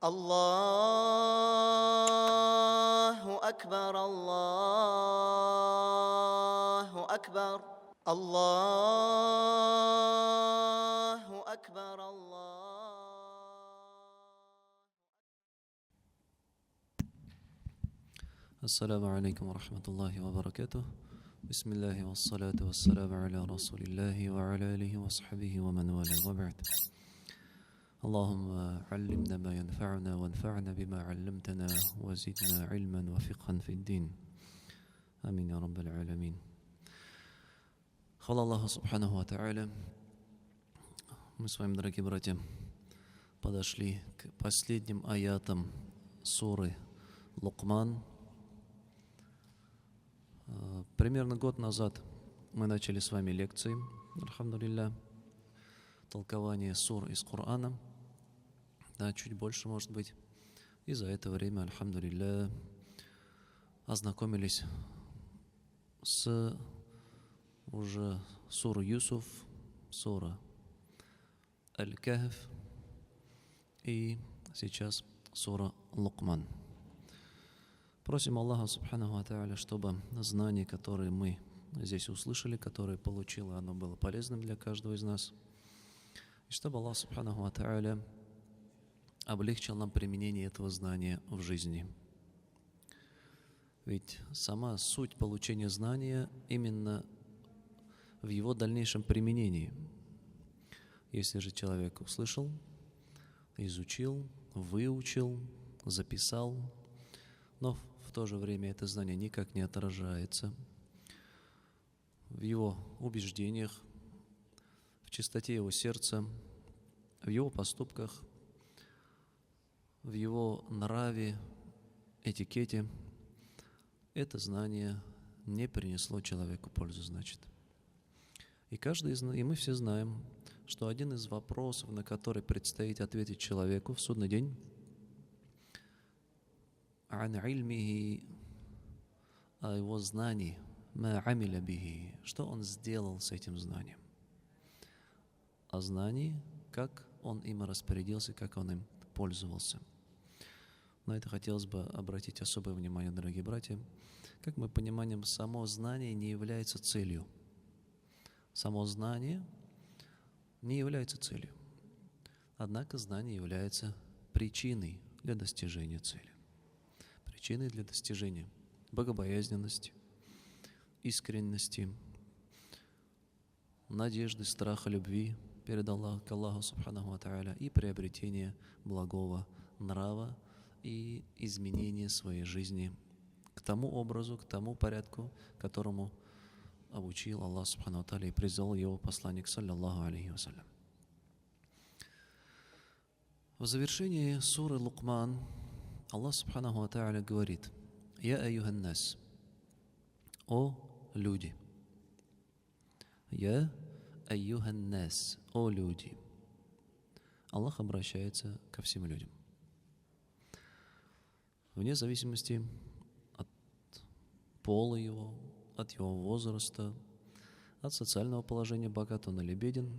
الله أكبر الله أكبر الله أكبر السلام عليكم ورحمة الله وبركاته. بسم الله والصلاة والسلام على رسول الله وعلى آله وصحبه ومن والاه وبعد. اللهم علمنا ما ينفعنا وانفعنا بما علمتنا وزدنا علما وفقها في الدين. آمين يا رب العالمين. Хвала Аллаху Субханаху ва Тааля. Мы с вами, дорогие братья, подошли к последним аятам суры Лукман. Примерно год назад мы начали с вами лекции, альхамдулилля, толкование сур из Корана. Да, чуть больше, может быть. И за это время, альхамдулилля, ознакомились с уже сура Юсуф, сура Аль-Кахф и сейчас сура Лукман. Просим Аллаха Субханаху ва Тааля, чтобы знание, которое мы здесь услышали, которое получило, оно было полезным для каждого из нас. И чтобы Аллах Субханаху ва Тааля облегчил нам применение этого знания в жизни. Ведь сама суть получения знания именно в его дальнейшем применении. Если же человек услышал, изучил, выучил, записал, но в то же время это знание никак не отражается в его убеждениях, в чистоте его сердца, в его поступках, в его нраве, этикете, это знание не принесло человеку пользу, значит. И мы все знаем, что один из вопросов, на который предстоит ответить человеку в судный день, ан ильмихи, о его знании, ма амиля бихи, что он сделал с этим знанием. О знании, как он им распорядился, как он им пользовался. На это хотелось бы обратить особое внимание, дорогие братья. Как мы понимаем, само знание не является целью. Само знание не является целью. Однако знание является причиной для достижения цели. Причиной для достижения богобоязненности, искренности, надежды, страха, любви перед Аллахом, к Аллаху Субханаху ва Тааля и приобретения благого нрава и изменения своей жизни к тому образу, к тому порядку, которому обучил Аллах Субхану ва Тааля и призвал его посланник, саллаллаху алейхи вассалям. В завершении суры Лукман Аллах Субханаху ва Тааля говорит: «Я айюхан нас», о люди. «Я айюхан нас», о люди. Аллах обращается ко всем людям. Вне зависимости от пола его, от его возраста, от социального положения, богат он или беден,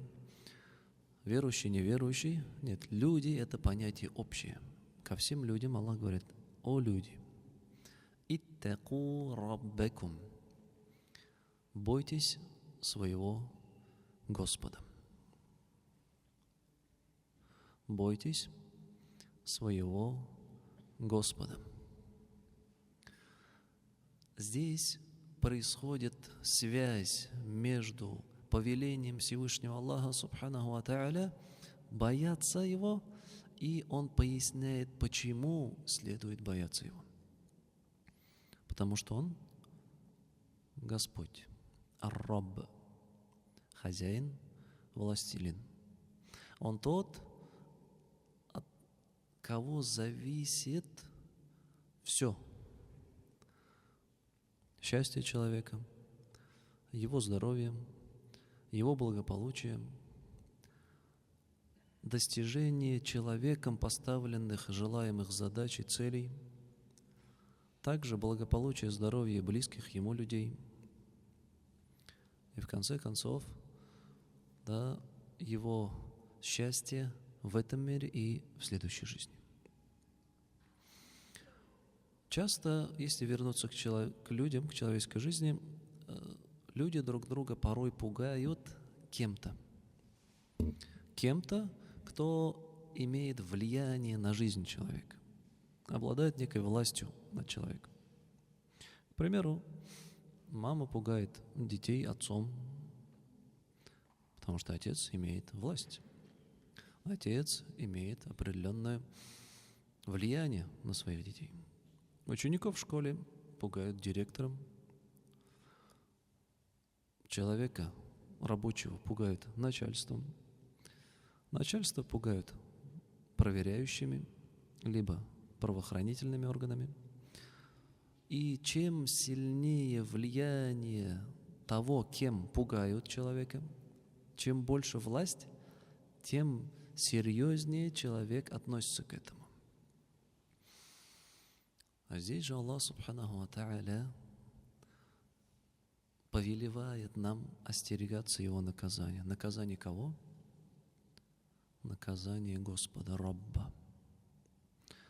верующий, неверующий. Нет, люди — это понятие общее. Ко всем людям Аллах говорит: о люди, иттаку раббакум, бойтесь своего Господа. Бойтесь своего Господа. Здесь происходит связь между повелением Всевышнего Аллаха Субханаху ва Тааля бояться Его, и Он поясняет, почему следует бояться Его. Потому что Он Господь, Ар-Рабб, хозяин, властелин. Он тот, от кого зависит все. Счастье человека, его здоровье, его благополучие, достижение человеком поставленных желаемых задач и целей, также благополучие, здоровье близких ему людей. И в конце концов, да, его счастье в этом мире и в следующей жизни. Часто, если вернуться к людям, к человеческой жизни, люди друг друга порой пугают кем-то. Кем-то, кто имеет влияние на жизнь человека, обладает некой властью над человеком. К примеру, мама пугает детей отцом, потому что отец имеет власть. Отец имеет определенное влияние на своих детей. Учеников в школе пугают директором. Человека, рабочего, пугают начальством. Начальство пугают проверяющими, либо правоохранительными органами. И чем сильнее влияние того, кем пугают человека, чем больше власть, тем серьезнее человек относится к этому. А здесь же Аллах Субханаху ва Тааля повелевает нам остерегаться Его наказания. Наказание кого? Наказание Господа, Рабба.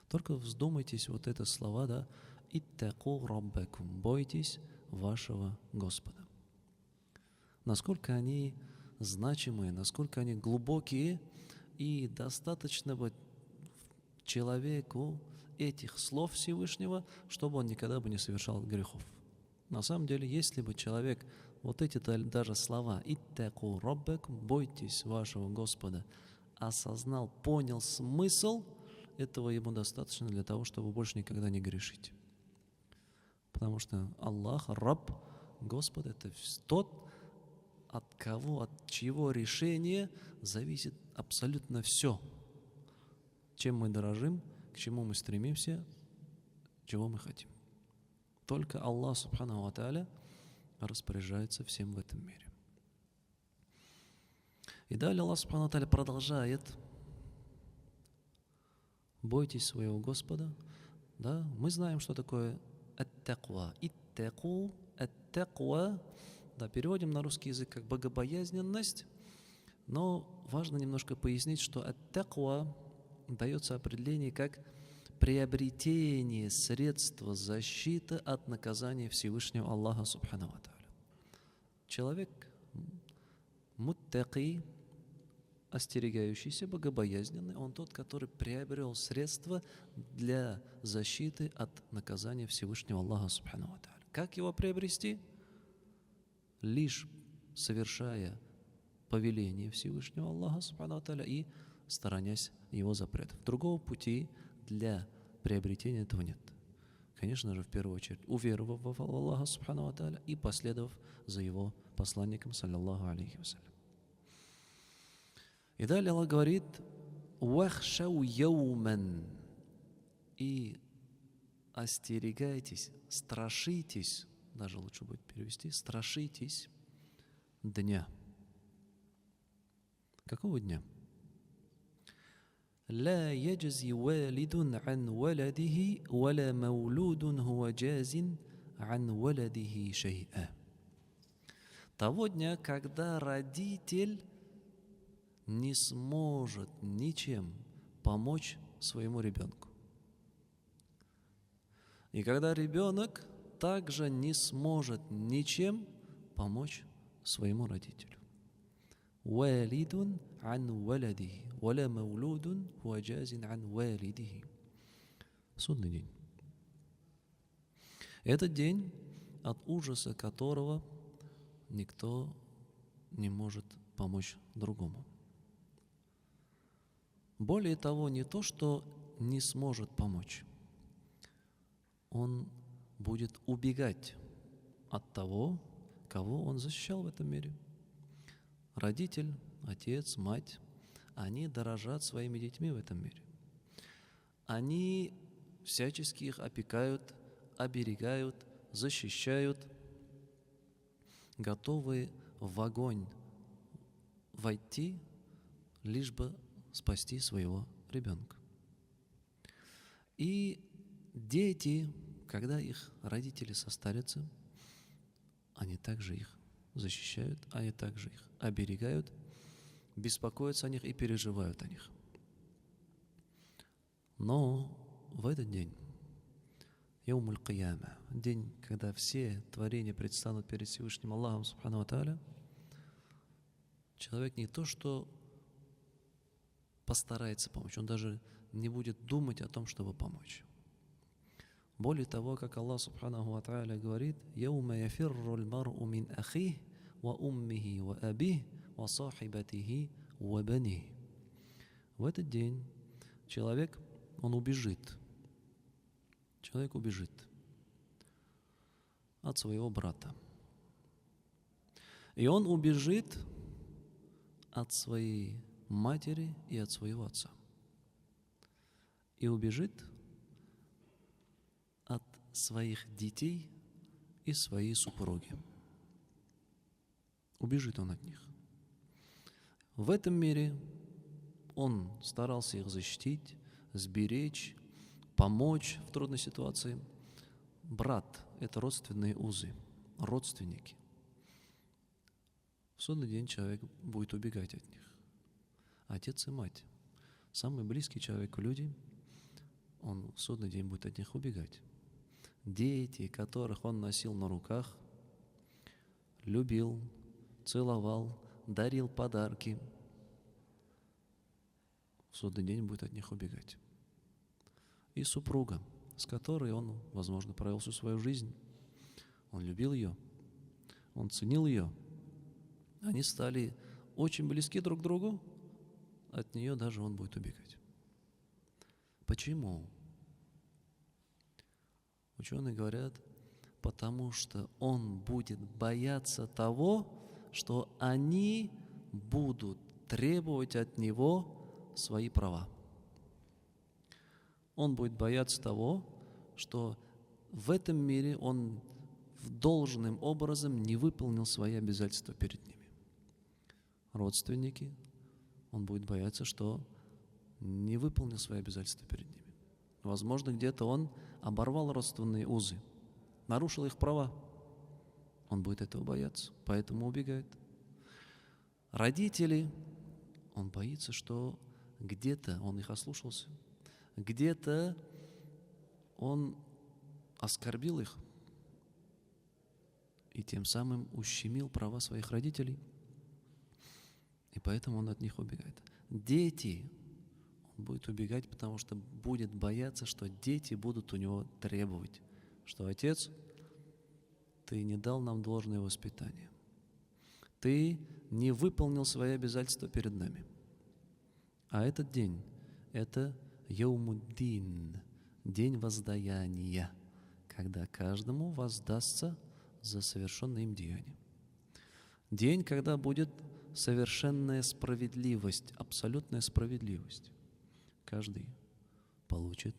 Только вздумайтесь вот это слова, да, «Иттаку раббакум», бойтесь вашего Господа. Насколько они значимые, насколько они глубокие, и достаточно быть человеку этих слов Всевышнего, чтобы он никогда бы не совершал грехов. На самом деле, если бы человек вот эти даже слова «Иттаку раббакум», бойтесь вашего Господа, осознал, понял смысл, этого ему достаточно для того, чтобы больше никогда не грешить. Потому что Аллах, Рабб, Господь, это тот, от кого, от чьего решения зависит абсолютно все. Чем мы дорожим, к чему мы стремимся, чего мы хотим. Только Аллах, Субханаху ва Тааля, распоряжается всем в этом мире. И далее Аллах, Субханаху ва Тааля, продолжает: бойтесь своего Господа. Да? Мы знаем, что такое ат-таква. Иттаку, ат-таква. Да, переводим на русский язык как богобоязненность, но важно немножко пояснить, что ат-таква дается определение как приобретение средства защиты от наказания Всевышнего Аллаха Субханаху ва Тааля. Человек муттаки, остерегающийся, богобоязненный, он тот, который приобрел средства для защиты от наказания Всевышнего Аллаха Субханаху ва Тааля. Как его приобрести? Лишь совершая повеление Всевышнего Аллаха Субханаху ва Тааля и сторонясь его запретов. Другого пути для приобретения этого нет. Конечно же, в первую очередь, уверовав в Аллаха Субханаху ва Тааля и последовав за его посланником, саллаллаху алейхи вассалям. И далее Аллах говорит: «Вахшау яуман», и остерегайтесь, страшитесь, даже лучше будет перевести, страшитесь дня. Какого дня? لا يجزي والد عن ولده ولا مولود هو جاز عن ولده شيئا. Того дня, когда родитель не сможет ничем помочь своему ребенку. И когда ребенок также не сможет ничем помочь своему родителю. Валидун ан валадихи, валя маулудун хуа джазин ан валидихи. Судный день. Этот день, от ужаса которого никто не может помочь другому. Более того, не то, что не сможет помочь, он будет убегать от того, кого он защищал в этом мире. Родитель, отец, мать, они дорожат своими детьми в этом мире. Они всячески их опекают, оберегают, защищают, готовы в огонь войти, лишь бы спасти своего ребенка. И дети, когда их родители состарятся, они также их защищают, они также их оберегают, беспокоятся о них и переживают о них. Но в этот день, Яумуль Кияма, день, когда все творения предстанут перед Всевышним Аллахом Субхану ва Тааля, человек не то что постарается помочь, он даже не будет думать о том, чтобы помочь. Более того, как Аллах Субханаху ва Тааля говорит: «Яума яфирру аль-мар'у мин ахих, ва уммихи, ва абих, ва сахибатихи, ва баних». В этот день человек, он убежит. Человек убежит от своего брата. И он убежит от своей матери и от своего отца. И убежит от своих детей и своей супруги. Убежит он от них. В этом мире он старался их защитить, сберечь, помочь в трудной ситуации. Брат – это родственные узы, родственники. В судный день человек будет убегать от них. Отец и мать – самый близкий человеку люди, он в судный день будет от них убегать. Дети, которых он носил на руках, любил, целовал, дарил подарки, в судный день будет от них убегать. И супруга, с которой он, возможно, провел всю свою жизнь. Он любил ее, он ценил ее. Они стали очень близки друг к другу, от нее даже он будет убегать. Почему? Ученые говорят, потому что он будет бояться того, что они будут требовать от него свои права. Он будет бояться того, что в этом мире он должным образом не выполнил свои обязательства перед ними. Родственники, он будет бояться, что не выполнил свои обязательства перед ними. Возможно, где-то он оборвал родственные узы, нарушил их права. Он будет этого бояться, поэтому убегает. Родители, он боится, что где-то он их ослушался, где-то он оскорбил их и тем самым ущемил права своих родителей. И поэтому он от них убегает. Дети, он будет убегать, потому что будет бояться, что дети будут у него требовать, что отец, ты не дал нам должное воспитание. Ты не выполнил свои обязательства перед нами. А этот день, это Яумуддин, день воздаяния, когда каждому воздастся за совершенное им деяние. День, когда будет совершенная справедливость, абсолютная справедливость. Каждый получит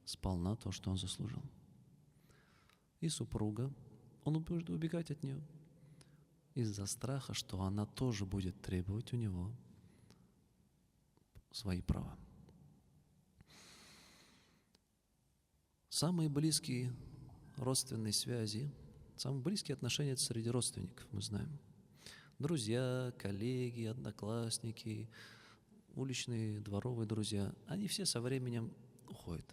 сполна то, что он заслужил. И супруга, он будет убегать от нее из-за страха, что она тоже будет требовать у него свои права. Самые близкие родственные связи, самые близкие отношения — это среди родственников, мы знаем. Друзья, коллеги, одноклассники, уличные, дворовые друзья, они все со временем уходят.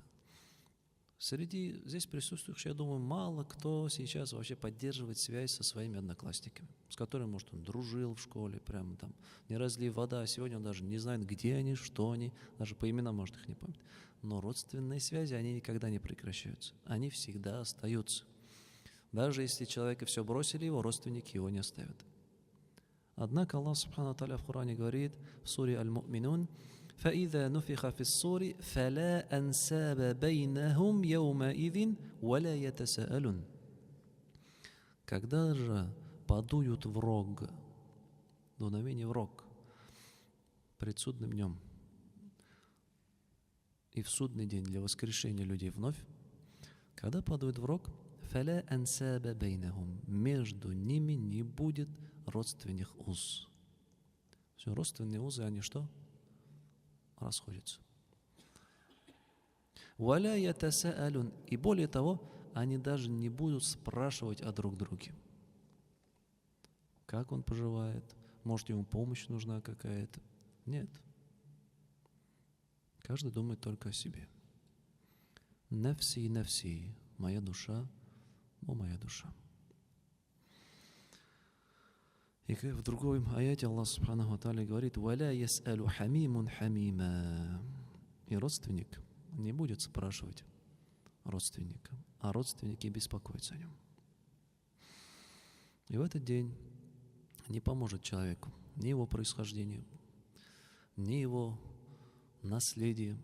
Среди здесь присутствующих, я думаю, мало кто сейчас вообще поддерживает связь со своими одноклассниками, с которыми, может, он дружил в школе, прямо там, не разлив вода, а сегодня он даже не знает, где они, что они, даже по именам, может, их не помнит. Но родственные связи, они никогда не прекращаются, они всегда остаются. Даже если человека все бросили, его родственники его не оставят. Однако Аллах Субхану ва Тааля в Коране говорит в суре Аль-Му'минун: فَإِذَا نُفِخَ فِي الصُّورِ فَلَا أَنْسَابَ بَيْنَهُمْ يَوْمَئِذٍ وَلَا يَتَسَاءَلُونَ. Когда же подуют в рог, дуновение в рог, пред судным днем и в судный день для воскрешения людей вновь, когда подуют в рог, فَلَا أَنْسَابَ بَيْنَهُمْ, между ними не будет родственных уз. Все, родственные узы, они что? Расходятся. وَلَا يَتَسَاءَلُونَ, и более того, они даже не будут спрашивать о друг друге. Как он поживает? Может, ему помощь нужна какая-то? Нет. Каждый думает только о себе. Нафси, нафси. моя душа, о моя душа. И в другом аяте Аллах Субханаху ва Тааля говорит: «Валя яс'алу хамимун хамима». И родственник не будет спрашивать родственника, а родственники беспокоятся о нем. И в этот день не поможет человеку ни его происхождение, ни его наследие.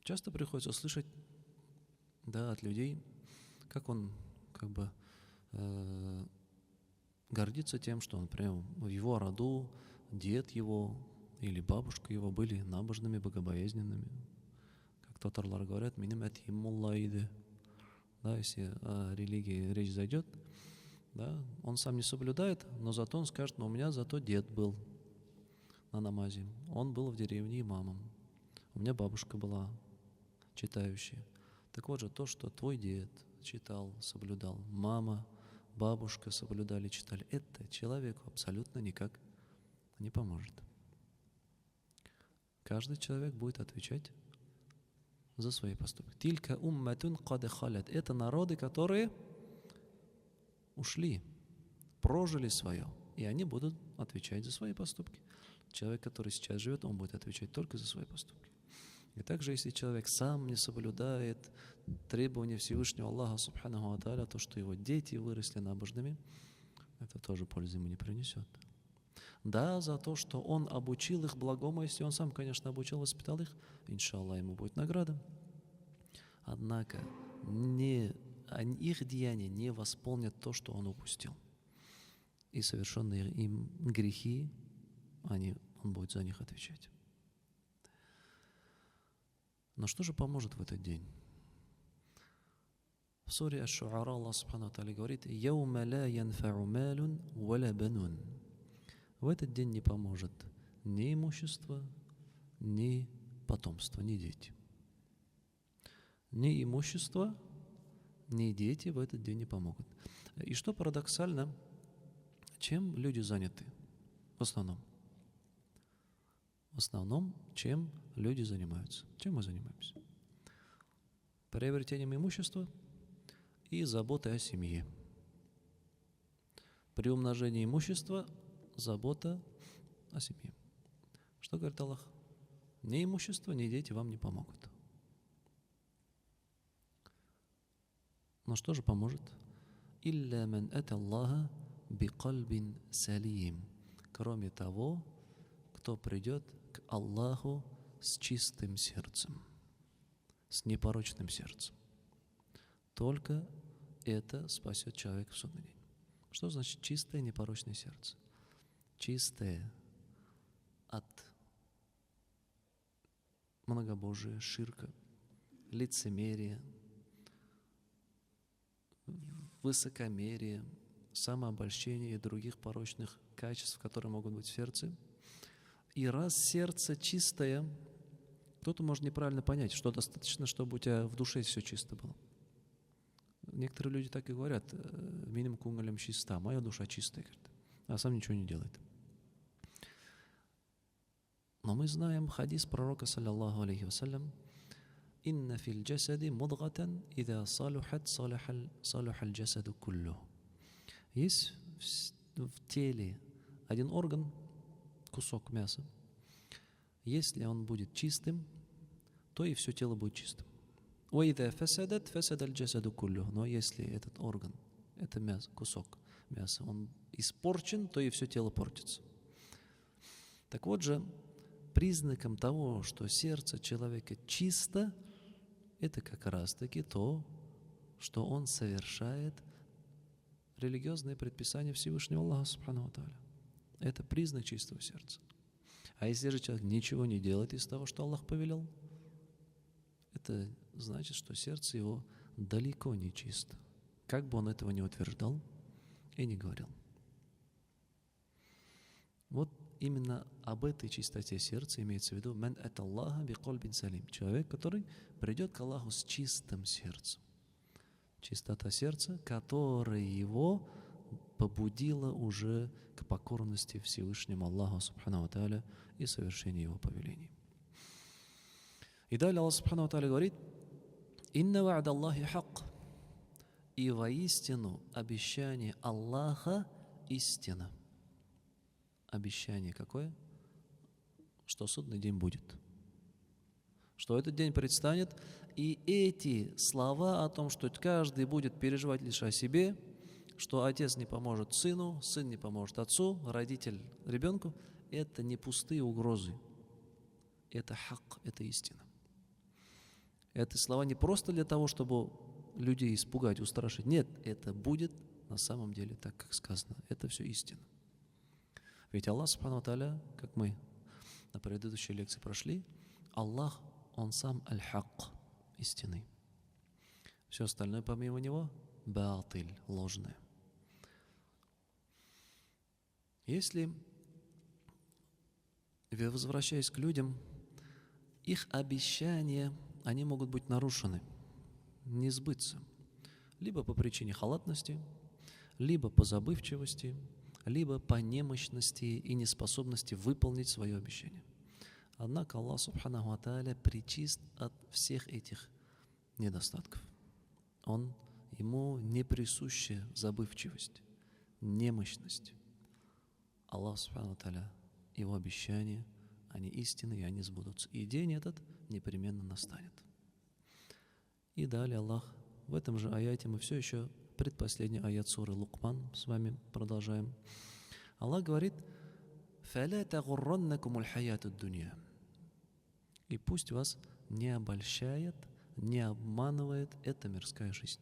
Часто приходится слышать, от людей, как он гордится тем, что, например, в его роду дед его или бабушка его были набожными, богобоязненными. Как татарлар говорят, «Миним атимулла иды». Если о религии речь зайдет, он сам не соблюдает, но зато он скажет: у меня зато дед был на намазе, он был в деревне имамом, у меня бабушка была читающая. Так вот же, то, что твой дед читал, соблюдал, мама, бабушка соблюдали, читали, это человеку абсолютно никак не поможет. Каждый человек будет отвечать за свои поступки. Тилька умматун кад халят. Это народы, которые ушли, прожили свое, и они будут отвечать за свои поступки. Человек, который сейчас живет, он будет отвечать только за свои поступки. И также, если человек сам не соблюдает требования Всевышнего Аллаха Субханаху ва Тааля, то, что его дети выросли набожными, это тоже пользы ему не принесет. За то, что он обучил их благому, если он сам, конечно, обучил, воспитал их, иншаллах, ему будет награда. Однако их деяния не восполнят то, что он упустил. И совершенные им грехи, он будет за них отвечать. Но что же поможет в этот день? В суре Аш-Шу'ара Аллах Субхану ва Тааля говорит: «Яума ла янфа'у малун ва ла банун». В этот день не поможет ни имущество, ни потомство, ни дети. Ни имущество, ни дети в этот день не помогут. И что парадоксально, чем люди заняты в основном? В основном, чем люди занимаются? Чем мы занимаемся? Приобретением имущества и заботой о семье. При умножении имущества забота о семье. Что говорит Аллах? Ни имущество, ни дети вам не помогут. Но что же поможет? «Илля ман ата Аллаха бикальбин салим». Кроме того, кто придет к Аллаху с чистым сердцем, с непорочным сердцем. Только это спасет человека в судный день. Что значит чистое непорочное сердце? Чистое от многобожия, ширка, лицемерия, высокомерия, самообольщения и других порочных качеств, которые могут быть в сердце. И раз сердце чистое, кто-то может неправильно понять, что достаточно, чтобы у тебя в душе все чисто было. Некоторые люди так и говорят: «Миним кунгалем чиста», моя душа чистая, говорит, а сам ничего не делает. Но мы знаем хадис пророка, саллаллаху алейхи вассалям: «Инна фил джасади мудгатан, ида салухат салухал джасаду куллю». Есть в теле один орган, кусок мяса. Если он будет чистым, то и все тело будет чистым. وَإِذَا فَسَدَتْ فَسَدَ الْجَسَدُ كُلُّهُ. Но если этот орган, это мясо, кусок мяса, он испорчен, то и все тело портится. Так вот же, признаком того, что сердце человека чисто, это как раз-таки то, что он совершает религиозные предписания Всевышнего Аллаха Субхану ва Тааля. Это признак чистого сердца. А если же человек ничего не делает из того, что Аллах повелел, это значит, что сердце его далеко не чисто, как бы он этого не утверждал и не говорил. Вот именно об этой чистоте сердца имеется в виду «Ман ата Аллаха бикальбин салим». Человек, который придет к Аллаху с чистым сердцем. Чистота сердца, которая его побудила уже к покорности Всевышнему Аллаху Субхану ва Тааля и совершению его повелений. И далее Аллах Субхану ва Тааля говорит: Инна ва'да Аллахи хак. И воистину обещание Аллаха истина. Обещание какое? Что судный день будет. Что этот день предстанет. И эти слова о том, что каждый будет переживать лишь о себе, что отец не поможет сыну, сын не поможет отцу, родитель ребенку, это не пустые угрозы. Это хак, это истина. Эти слова не просто для того, чтобы людей испугать, устрашить. Нет, это будет на самом деле так, как сказано. Это все истина. Ведь Аллах, субхану ва тааля, как мы на предыдущей лекции прошли, Аллах, Он сам аль-хак, истинный. Все остальное помимо Него – баатиль, ложное. Если, возвращаясь к людям, их обещания, они могут быть нарушены, не сбыться, либо по причине халатности, либо по забывчивости, либо по немощности и неспособности выполнить свое обещание. Однако Аллах, субханаху ва тааля, пречист от всех этих недостатков. Ему не присуща забывчивость, немощность. Аллах, субханаху ва тааля, Его обещания, они истинны, и они сбудутся. И день этот непременно настанет. И далее Аллах, в этом же аяте, мы все еще, предпоследний аят суры Лукман, с вами продолжаем. Аллах говорит: «Фаля тагурраннакум аль-хаяту ад-дунья». И пусть вас не обольщает, не обманывает эта мирская жизнь.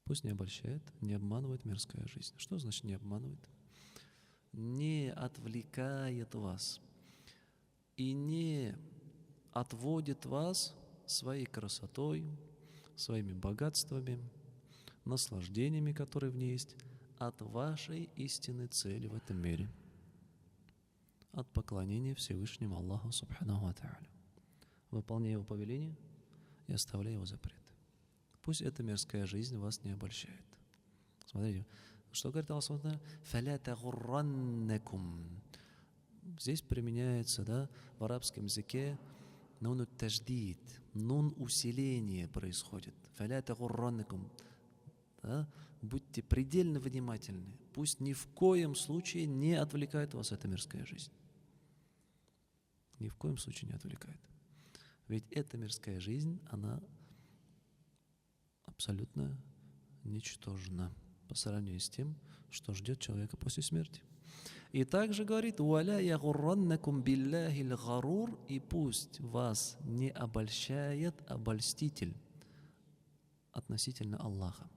Пусть не обольщает, не обманывает мирская жизнь. Что значит не обманывает? Не отвлекает вас и не отводит вас своей красотой, своими богатствами, наслаждениями, которые в ней есть, от вашей истинной цели в этом мире, от поклонения Всевышнему Аллаху субханаху ва тааля, выполняя Его повеления и оставляя Его запреты. Пусть эта мирская жизнь вас не обольщает. Смотрите, что говорит Аллах субханаху ва тааля? «Фаля тагурраннакум». Здесь применяется, в арабском языке нун тадждид, нун усиление происходит. «Фаля тагурраннакум». Будьте предельно внимательны. Пусть ни в коем случае не отвлекает вас эта мирская жизнь. Ни в коем случае не отвлекает. Ведь эта мирская жизнь, она абсолютно ничтожна по сравнению с тем, что ждет человека после смерти. И также говорит: «Уаля ягурраннакум билляхил гарур». И пусть вас не обольщает обольститель относительно Аллаха.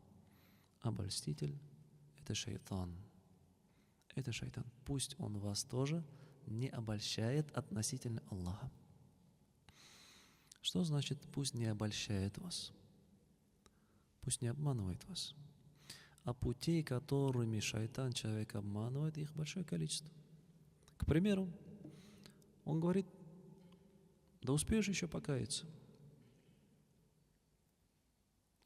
Обольститель – это шайтан. Это шайтан. Пусть он вас тоже не обольщает относительно Аллаха. Что значит «пусть не обольщает вас»? Пусть не обманывает вас. А путей, которыми шайтан человека обманывает, их большое количество. К примеру, он говорит: да успеешь еще покаяться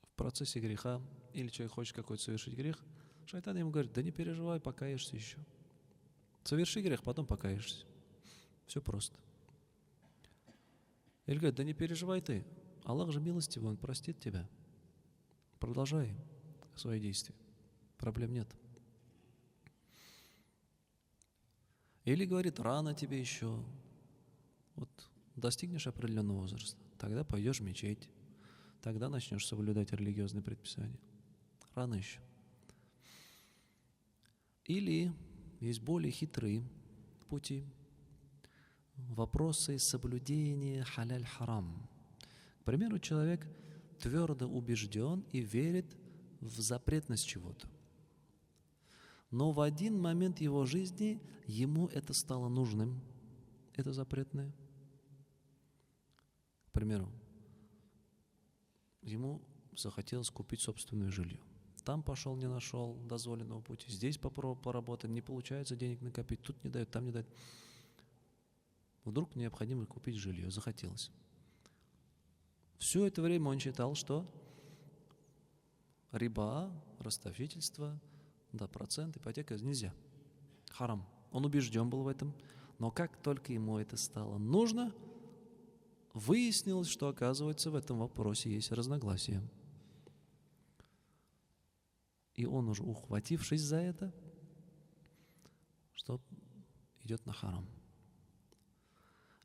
в процессе греха, или человек хочет какой-то совершить грех, шайтан ему говорит: да не переживай, покаешься еще. Соверши грех, потом покаешься. Все просто. Или говорит: да не переживай ты, Аллах же милостивый, Он простит тебя. Продолжай свои действия. Проблем нет. Или говорит: рано тебе еще. Вот достигнешь определенного возраста, тогда пойдешь в мечеть, тогда начнешь соблюдать религиозные предписания. Рано еще. Или есть более хитрые пути. Вопросы соблюдения халяль-харам. К примеру, человек твердо убежден и верит в запретность чего-то. Но в один момент его жизни ему это стало нужным, это запретное. К примеру, ему захотелось купить собственное жилье. Там пошел, не нашел дозволенного пути. Здесь попробовал поработать, не получается денег накопить. Тут не дают, там не дают. Вдруг необходимо купить жилье, захотелось. Все это время он считал, что риба, расточительство, процент, ипотека нельзя. Харам. Он убежден был в этом. Но как только ему это стало нужно, выяснилось, что, оказывается, в этом вопросе есть разногласия. И он уже, ухватившись за это, что идет на харам.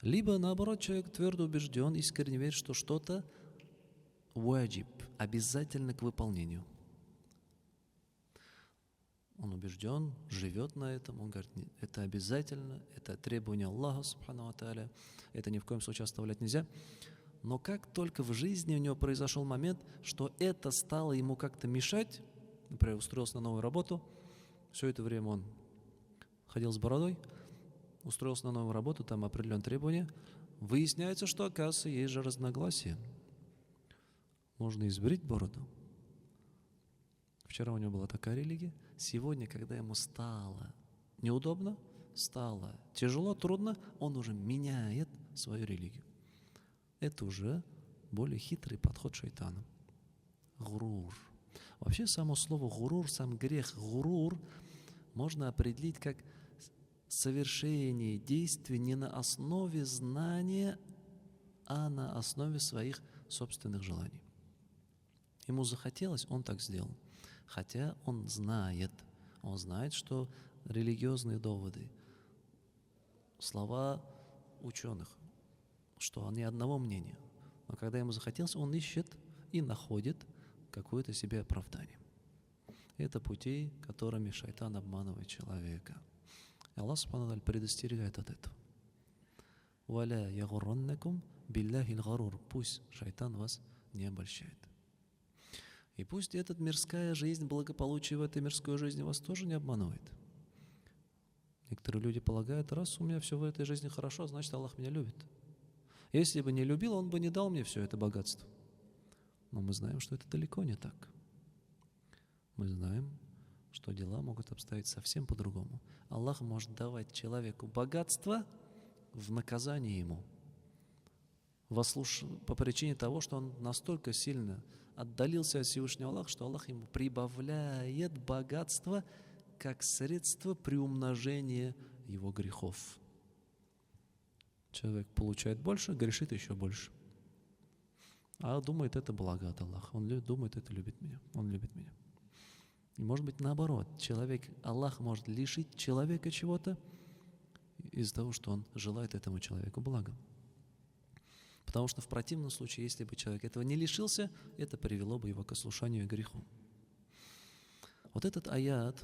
Либо, наоборот, человек твердо убежден, искренне верит, что что-то ваджиб, обязательно к выполнению. Он убежден, живет на этом, он говорит, нет, это обязательно, это требование Аллаха, субхану ва тааля, это ни в коем случае оставлять нельзя. Но как только в жизни у него произошел момент, что это стало ему как-то мешать, например, устроился на новую работу, все это время он ходил с бородой, устроился на новую работу, там определенные требования, выясняется, что, оказывается, есть же разногласия. Можно избрить бороду. Вчера у него была такая религия. Сегодня, когда ему стало неудобно, стало тяжело, трудно, он уже меняет свою религию. Это уже более хитрый подход шайтана. Гурур. Вообще само слово гурур, сам грех гурур можно определить как совершение действий не на основе знания, а на основе своих собственных желаний. Ему захотелось, он так сделал. Хотя он знает, что религиозные доводы, слова ученых, что они одного мнения. Но когда ему захотелось, он ищет и находит какое-то себе оправдание. Это пути, которыми шайтан обманывает человека. И Аллах субхану ва тааля предостерегает от этого. «Валя ягурраннакум билляхил гарур». Пусть шайтан вас не обольщает. И пусть эта мирская жизнь, благополучие в этой мирской жизни вас тоже не обманывает. Некоторые люди полагают, раз у меня все в этой жизни хорошо, значит, Аллах меня любит. Если бы не любил, Он бы не дал мне все это богатство. Но мы знаем, что это далеко не так. Мы знаем, что дела могут обстоять совсем по-другому. Аллах может давать человеку богатство в наказание ему. По причине того, что он настолько сильно отдалился от Всевышнего Аллаха, что Аллах ему прибавляет богатство как средство приумножения его грехов. Человек получает больше, грешит еще больше. А думает, это благо от Аллаха. Он думает, это любит меня. Он любит меня. И может быть наоборот. Аллах может лишить человека чего-то из-за того, что он желает этому человеку блага. Потому что в противном случае, если бы человек этого не лишился, это привело бы его к ослушанию и греху. Вот этот аят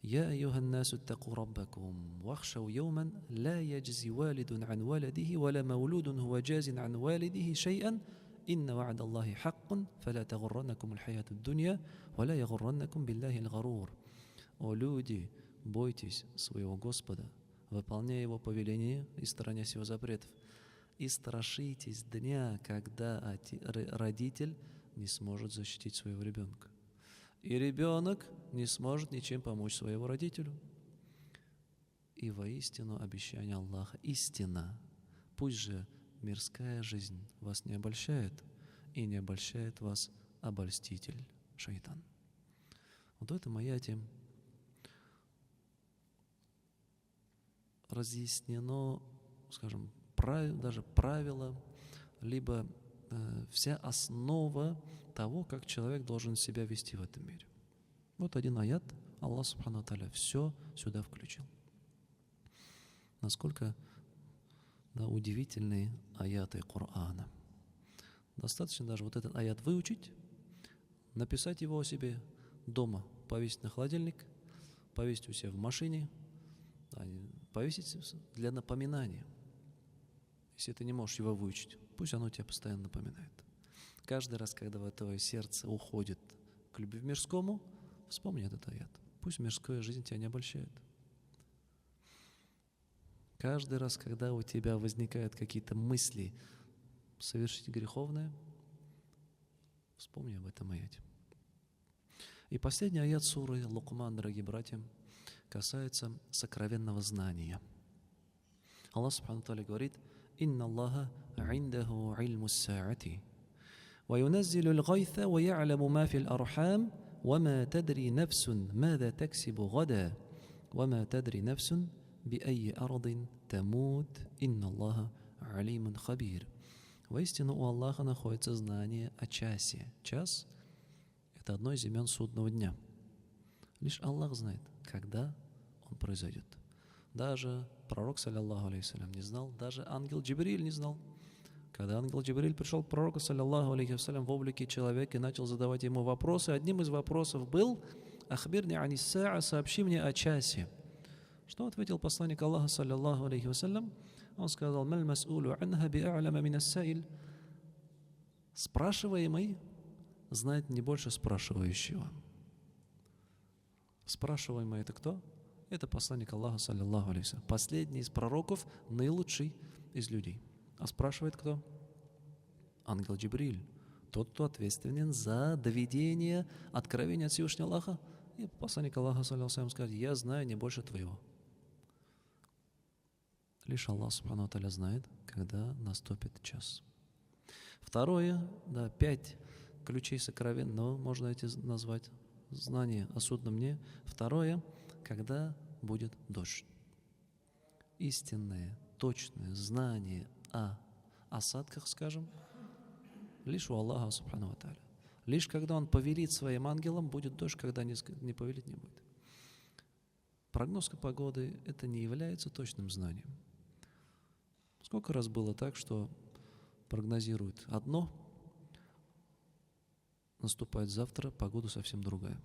«Я айюхан насу аттаку раббакум, вахшау йоуман, ла яджзи валидун ан валидихи, вала маулудун хуа джазин ан валидихи шай'ан, инна ва'да Аллахи хаккун, фаля тагурраннакум аль-хаяту дунья, валя ягурраннакум биллахи аль-гарур». О люди, бойтесь своего Господа, выполняя Его повеления и сторонясь Его запретов. И страшитесь дня, когда родитель не сможет защитить своего ребенка. И ребенок не сможет ничем помочь своему родителю. И воистину обещание Аллаха истина. Пусть же мирская жизнь вас не обольщает, и не обольщает вас обольститель, шайтан. Вот в этом аяте разъяснено, скажем, даже правило, либо вся основа того, как человек должен себя вести в этом мире. Вот один аят, Аллах субхану ва тааля все сюда включил. Насколько удивительные аяты Корана. Достаточно даже вот этот аят выучить, написать его о себе дома, повесить на холодильник, повесить у себя в машине, повесить для напоминания. Если ты не можешь его выучить, пусть оно тебя постоянно напоминает. Каждый раз, когда в твое сердце уходит к любви мирскому, вспомни этот аят. Пусть мирская жизнь тебя не обольщает. Каждый раз, когда у тебя возникают какие-то мысли совершить греховное, вспомни об этом аяте. И последний аят суры Лукман, дорогие братья, касается сокровенного знания. Аллах субхану ва тааля говорит: «Инна Аллаха индаху ильму ссаати, ва юназзилу аль-гайса, ва я'ламу ма фил архам, ва ма тадри нафсун маза таксибу гада, ва ма тадри нафсун биайи ардин тамут, инна Аллаха алимун хабир. Воистину у Аллаха находится знание о часе. Час — это одно из имен судного дня. Лишь Аллах знает, когда он произойдет. Даже пророк, саллаллаху алейхиссалям, не знал, даже ангел Джибриль не знал. Когда ангел Джибриль пришел к пророку, саллаллаху алейхиссалям, в облике человека и начал задавать ему вопросы, одним из вопросов был: «Ахбирни анис-саа», сообщи мне о часе. Что ответил посланник Аллаха, саллаллаху алейхи вассалям? Он сказал: «Маль мас'улу анха би'а'ляма мин ас-саиль». Спрашиваемый знает не больше спрашивающего. Спрашиваемый — это кто? Это посланник Аллаха, саллаллаху алейхи вассалям, последний из пророков, наилучший из людей. А спрашивает кто? Ангел Джибриль, тот, кто ответственен за доведение откровения от Всевышнего Аллаха. И посланник Аллаха, саллаллаху алейхи вассалям, скажет: «Я знаю не больше твоего». Лишь Аллах, субхану ва тааля, знает, когда наступит час. Второе, 5 ключей сокровенного, можно эти назвать, знание о судном дне. Второе, когда будет дождь. Истинное, точное знание о осадках, скажем, лишь у Аллаха, субхану ва тааля. Лишь когда Он повелит своим ангелам, будет дождь, когда не повелит, не будет. Прогноз погоды — это не является точным знанием. Сколько раз было так, что прогнозируют одно, наступает завтра, погода совсем другая.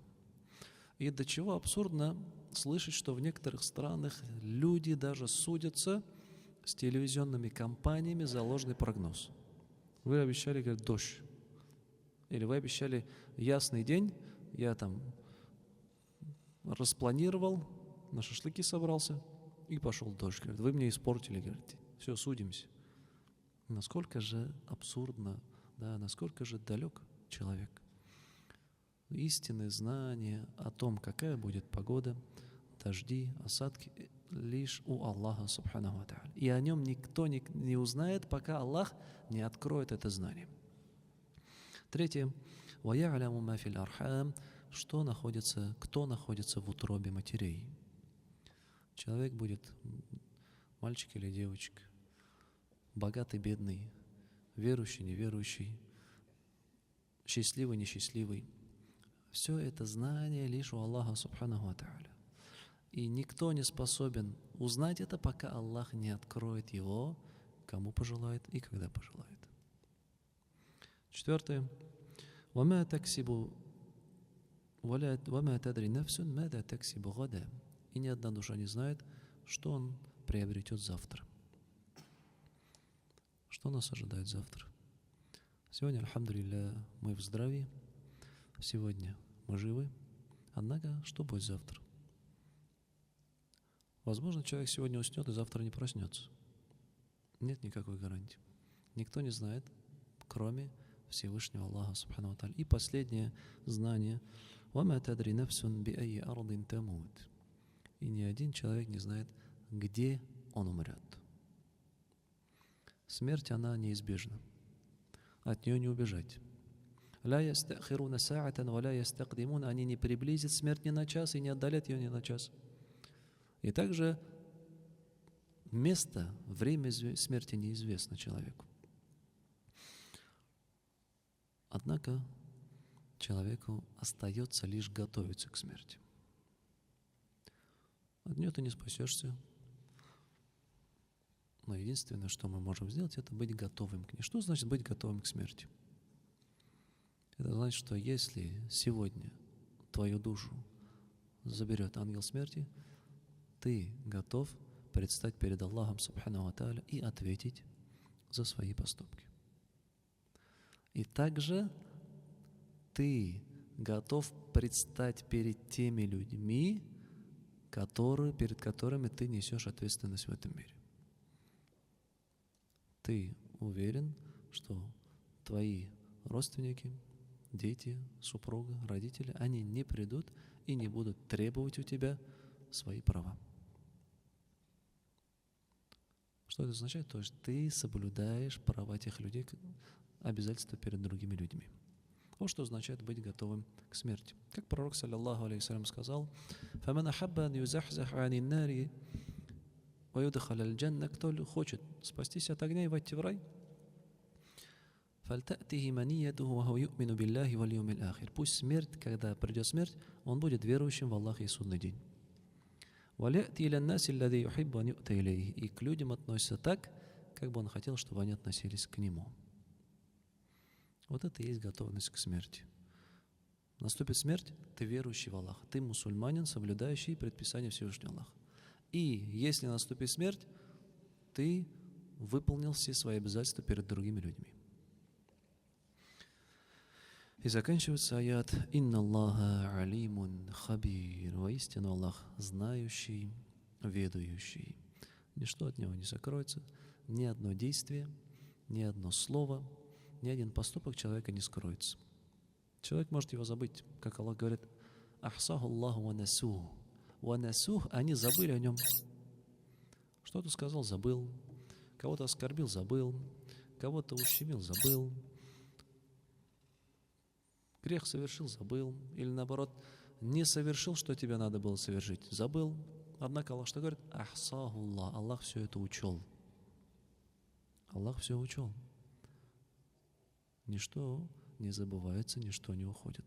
И до чего абсурдно слышать, что в некоторых странах люди даже судятся с телевизионными компаниями за ложный прогноз. Вы обещали, говорят, дождь. Или вы обещали ясный день, я там распланировал, на шашлыки собрался, и пошел дождь. Говорит, вы мне испортили, говорите. Все, судимся. Насколько же абсурдно, насколько же далек человек. Истинное знание о том, какая будет погода, дожди, осадки, лишь у Аллаха, субханаху ва тааля. И о нем никто не узнает, пока Аллах не откроет это знание. Третье. وَيَعْلَمُ مَا فِي الْأَرْحَامِ. Кто находится в утробе матерей. Человек будет мальчик или девочка, богатый, бедный, верующий, неверующий, счастливый, несчастливый. Все это знание лишь у Аллаха, субханаху ва тааля. И никто не способен узнать это, пока Аллах не откроет его, кому пожелает и когда пожелает. Четвертое. وَمَا تَكْسِبُ وَمَا تَدْرِ نَفْسٌ مَاذَا تَكْسِبُ غَدًا. И ни одна душа не знает, что он приобретет завтра. Что нас ожидает завтра? Сегодня, альхамдулилля, мы в здравии. Сегодня мы живы. Однако, что будет завтра? Возможно, человек сегодня уснет и завтра не проснется. Нет никакой гарантии. Никто не знает, кроме Всевышнего Аллаха, субхану ва тааля. И последнее знание. وَمَا تَدْرِ نَفْسٌ بِأَيِّ أَرْضٍ تَمُوتُ. И ни один человек не знает, где он умрет. Смерть, она неизбежна. От нее не убежать. لا يستأخرون ساعة ولا يستقدمون. Они не приблизят смерть ни на час и не отдалят ее ни на час. И также место, время смерти неизвестно человеку. Однако человеку остается лишь готовиться к смерти. От нее ты не спасешься. Но единственное, что мы можем сделать, это быть готовым к ней. Что значит быть готовым к смерти? Это значит, что если сегодня твою душу заберет ангел смерти, ты готов предстать перед Аллахом, субхану ва тааля, и ответить за свои поступки. И также ты готов предстать перед теми людьми, перед которыми ты несешь ответственность в этом мире. Ты уверен, что твои родственники, дети, супруга, родители, они не придут и не будут требовать у тебя свои права. Что это означает? То есть ты соблюдаешь права тех людей, обязательства перед другими людьми. Вот что означает быть готовым к смерти. Как пророк, саллаллаху алейхи вассалям, сказал: «Фаман ахабба ан юзахзах ани нари ويدخل الجنة, кто хочет спастись от огня и войти в рай, فلتأته منيته وهو يؤمن بالله واليوم الآخر. Пусть смерть, когда придет смерть, он будет верующим в Аллаха и судный день. وَلْيَأْتِي إِلَى النَّاسِ الَّذِي يُحِبُّ أَنْ يُؤْتَ إِلَيْهِ. И к людям относится так, как бы он хотел, чтобы они относились к нему. Вот это и есть готовность к смерти. Наступит смерть, ты верующий в Аллаха, ты мусульманин, соблюдающий предписания Всевышнего Аллаха. И если наступит смерть, ты выполнил все свои обязательства перед другими людьми. И заканчивается аят «Инна Аллаха алимун хабир». Воистину Аллах знающий, ведающий. Ничто от Него не сокроется, ни одно действие, ни одно слово, ни один поступок человека не скроется. Человек может его забыть, как Аллах говорит «Ахсаху Аллаху ва насух». «Ва насух» они забыли о нем. Что-то сказал, забыл. Кого-то оскорбил, забыл. Кого-то ущемил, забыл. Грех совершил, забыл. Или наоборот, не совершил, что тебе надо было совершить, забыл. Однако Аллах что говорит? Ахсаху Аллах. Аллах все это учел. Аллах все учел. Ничто не забывается, ничто не уходит.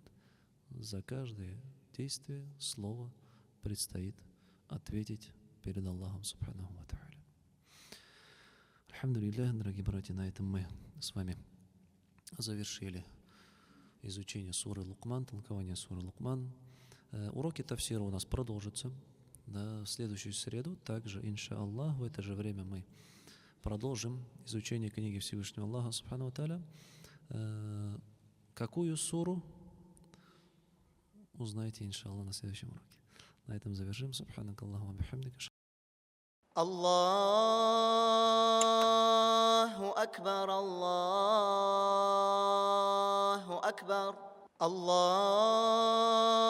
За каждое действие, слово предстоит ответить перед Аллахом Субханаху ва Тааля. Альхамдулиллах, дорогие братья, на этом мы с вами завершили изучение суры Лукман, толкование суры Лукман. Уроки тафсира у нас продолжатся. В следующую среду, также, инша Аллах, в это же время мы продолжим изучение книги Всевышнего Аллаха Субханаху ва Тааля. Какую суру, узнаете, инша Аллах, на следующем уроке. На этом завершим. Субханак Аллаху ва бихамдика. Аллаху акбар, Аллаху акбар, Аллаху